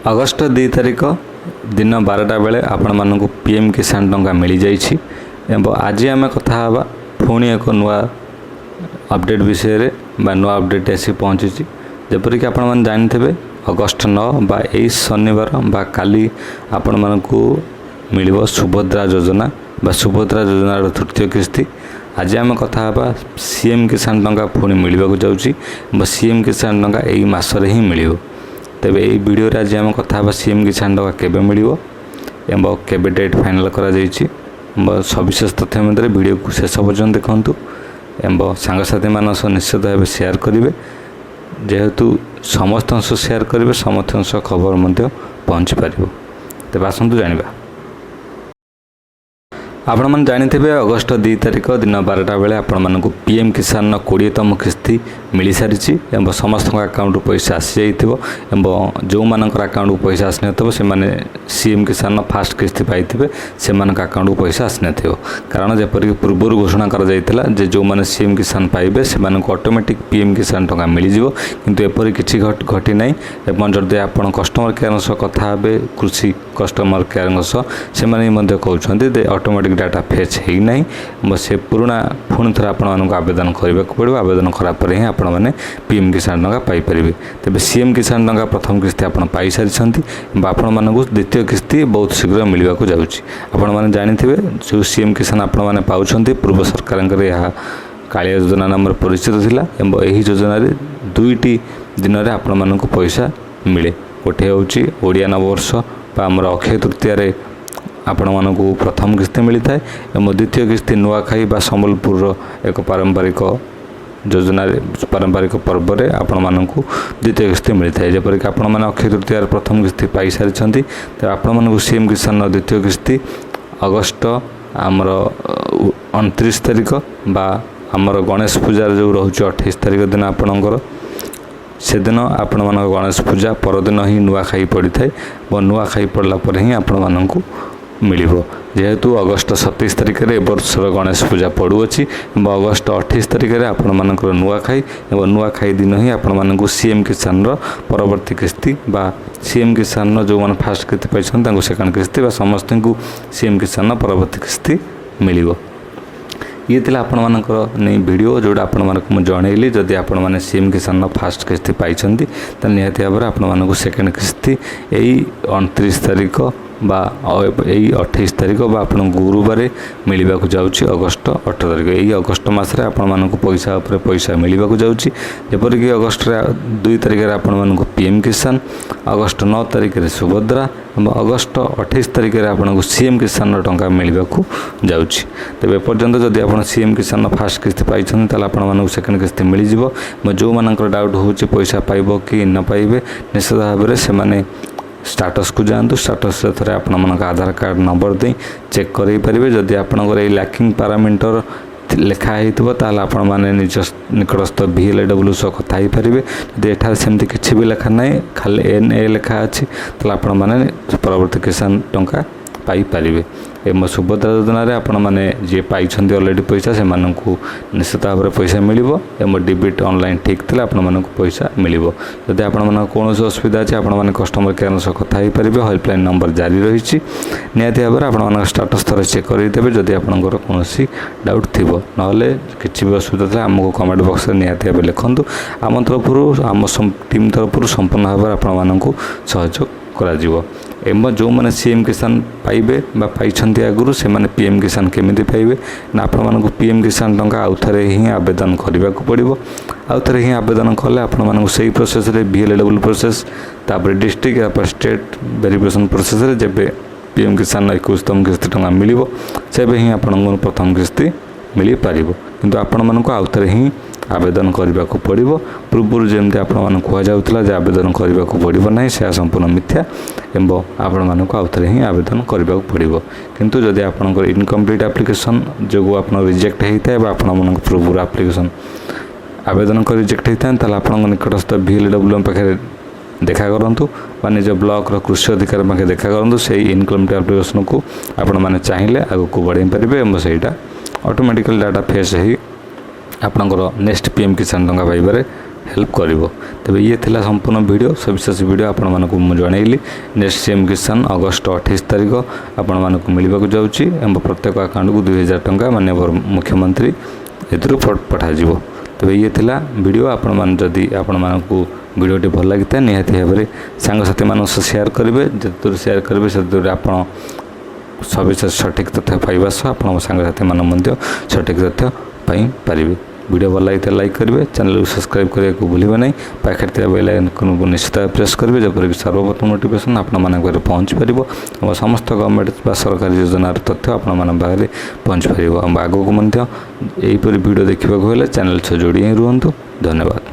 August 2 तारिख दिन 12टा बेले आपण मानक पीएम किसान टंका मिल जाइछि एवं आज आम कथा हाँ पुणी एक नुआ अपडेट विषय बा नुआ अपडेट आसी पहुँची जपरिक आपण मैंने जानी अगस्ट 9 बा शनिवार बा काली आपण मानक मिल सुभद्रा योजना बा सुभद्रा योजनार तृतीय किस्ती आज आम कथा हाँ सीएम किसान टंका पुणी मिलवाक जाऊँगी सीएम किसान टंका यही मसरे ही मिल तेबे यही वीडियो रे आज आम कथा हाँ सीएम किसान टंका केबे मिलिबो एवं केबे डेट फाइनल करा जाइछि सविशेष तथ्य मध्य वीडियो को शेष पर्यंत देखंतु एवं सांगसाथी मान निश्चित भाव शेयर करेंगे जेहेतु समस्त शेयर करेंगे समस्त खबर मध्य पहुँची पार तेज आसतु जाना आपण मैंने जानी अगस्ट 2 तारिख दिन 12टा बेले आपण मानक पीएम किसान 20तम किस्ती मिल सारी एवं समस्त अकाउंट पैसा आसी जाइए जो मानकर अकाउंट पैसा आसी न सीएम किसान फास्ट किस्ती पाई से अकाउंट पैसा आसी न कारण जपरिक पूर्व घोषणा कर जो मैंने सीएम किसान पाइबे से ऑटोमेटिक पीएम किसान टंका मिलଯିव किंतु एपरी किसी घटी ना एवं जदि आप कस्टमर केयर सह कथा हे कृषि कस्टमर केयर से कहते ऑटोमेटिक डाटा फेच है ना से पुराना पुणी थे आपण आवेदन करने पड़ो आवेदन करापर ही आपण मैंने पीएम किसान टंका पाइपर तेज सीएम किसान टंका प्रथम किस्ती आप पाई सारी आपण मानक द्वितीय किस्ती बहुत शीघ्र मिलवाक जाऊँगी आपण मैंने जानी जो सीएम किसान आपण मैंने पाँच पूर्व सरकार यह कालिया योजना नाम परिचित थिला एवं यही योजना दुईटी दिन में आपण मानक पैसा मिले गोटे हूँ ओडिया नववर्ष आमर अक्षय तृतीय आपण मानक प्रथम किस्ती मिलता है एवं द्वितीय किस्ती नुआखाई बा संबलपुर एक पारंपरिक योजना पारंपरिक पर्व में आपण मानक द्वितीय किस्ती मिलता है जपरिक आपण मैंने अक्षय तृतीय प्रथम किस्ती पाई सारी तो आपण मानक सीएम किसान द्वितीय किस्ती अगस्ट आमर 29 तारिख बा आमर गणेश पूजार जो रोच 28 तारिख दिन आपणकर से दिन आपण मानक गणेश पूजा परदिन ही नुआखाई पड़ी थाए और नुआखाई पड़ला पर ही आपण मानक मिल जेहेतु अगस्ट 27 तारिख में वर्षर गणेश पूजा पड़ुअछि अगस्ट 28 तारिख में आपण मानकर नुआखाई और नुआखाई दिन ही आपण मानक सीएम किसान परवर्ती किस्ती बा सीएम किसान जो मैंने फास्ट किस्ती पाई सेकेंड किस्ती बा समस्त को सीएम किसान परवर्ती किस्ती मिल ये थी आपण मानकर नहीं वीडियो जोड़ा आपण मानक मुझे जनइली जदि आपण मैंने सीएम किसान फास्ट किस्ती पाई निहाती भाव में आपण मानक सेकेंड किस्ती यही 29 तारिख बा यही 28 तारिख बा आपण गुरुवार मिलवाक जाऊँगी अगस्ट 18 तारिख यही अगस्ट मसरे आपण मानक पैसा उपर पैसा मिलवाक जाऊँगी जपरिक अगस्ट 2 तारिख में आपण मानक पीएम किसान अगस्ट 9 तारिख में सुभद्रा अगस्ट 28 तारिख में आपको सीएम किसान टंका मिलवाक जाऊँगी तेज एपर्यंत जदि आप सीएम किसान फास्ट किस्ती पाई आपको सेकेंड किस्ती मिलଯିव जो मानकर डाउट हो पैसा पाइब कि न पाइबे निश्चित भाव में से स्टाटस को जातु स्टाटस थे आपण मन आधार कार्ड नंबर दे चेक करें जदि आपंकर ये लैकिंग पैरामीटर लिखाही ताल आपण मैंने निज निकटस्थ VLAW सह कथा ही पारे जदि एठार सेमती किसी भी लेखा ना खाली NA लिखा अच्छी आपण मैंने परवर्ती किसान टंका पाई पारे एवं सुभद्रा योजना आपण मैंने जी पाई अलरेडी पैसा से निश्चित भाव में पैसा मिल एवं डेबिट ऑनलाइन ठीक थी आपण मानक पैसा मिल जदि आपण कौन असुविधा अच्छे आपण मैंने कस्टमर केयर सह कथा ही पारे हेल्पलाइन नंबर जारी रही निहाती भाव में आपण स्टाटस थोड़े चेक करदेवे जदि आपंकर कौन डाउट थी ना किसी भी असुविधा था आमको कमेंट बॉक्स में निहाती भाव लिखुँ आम तरफ आम टीम तरफ संपूर्ण भाव में आपण सहयोग करा एवं जो मैंने सीएम किसान पाइबे बा पाई आगुरी से मैंने पीएम किसान केमिति पाइबे ना आपण मानक पीएम किसान टंका आउ थे ही आवेदन करने को पड़ो आउ थे ही आवेदन कले आपण मानक सही प्रोसेस रे VLAW प्रोसेस तापर डिस्ट्रिक्ट या स्टेट वेरिफिकेशन प्रोसेस रे जेबे पीएम किसान 21तम किस्ती टंका मिल से ही आपण प्रथम किस्ती मिल पार किंतु आपण मानक आउ थे ही आवेदन करने को पड़ो पूर्व जमी आपण कहला आवेदन करने को पड़ो ना से संपूर्ण मिथ्या एवं आपण मानक आउ थे ही आवेदन करने को पड़ो किंतु जदि आपंकर इनकम्प्लीट एप्लिकेशन जो आप रिजेक्ट होता है आपण मानक पूर्व एप्लिकेशन आवेदन कर रिजेक्ट होता है ताल आपण निकटस्थ VLAW पाखे देखा करूँ निज ब्लॉक कृषि अधिकारी पाखे देखा करूँ से इनकम्प्लीट एप्लिकेशन को आपण मैंने चाहिए आगे को बढ़ाई पारे और सहीटा ऑटोमेटिकल डाटा फेस ही आपणकर नेक्स्ट पीएम किसान टंका पाइबार हेल्प करिवो। तेबे ये थिला संपूर्ण वीडियो सविशेष वीडियो आपण मानकु मु जणैली। नेक्स्ट सीएम किसान अगस्त 28 तारिख आपण मानकु मिलिबाकु जाउची एवं प्रत्येक अकाउंट को 2000 टंका माननीय मुख्यमंत्री एथुरु पठा जिवो। तेबे ये थिला वीडियो आपण मान जदी आपण मानकु वीडियोटी भल लागिता निहाती भाबरे सांग साथी मानक शेयर करिवे। जतुर शेयर करिवे सेतुर आपण सविशेष सठिक तथ्य पाइबा सह आपण सांग साथी मान मध्य सठिक तथ्य पाई पारिबे। वीडियो भल लगी लाइक करेंगे, चैनल को सब्सक्राइब करने को भूलें नहीं। पाखे बेल आइकन को निश्चित प्रेस करेंगे जपरिक सर्वप्रथम नोटिफिकेशन आपण पाखे पहुँच पार और समस्त गवर्नमेंट सरकारी योजनार तथ्य आपण पाखे पहुँच पार। आगक यहीपरि वीडियो देखा चैनल से जोड़ी ही रुहतु। धन्यवाद।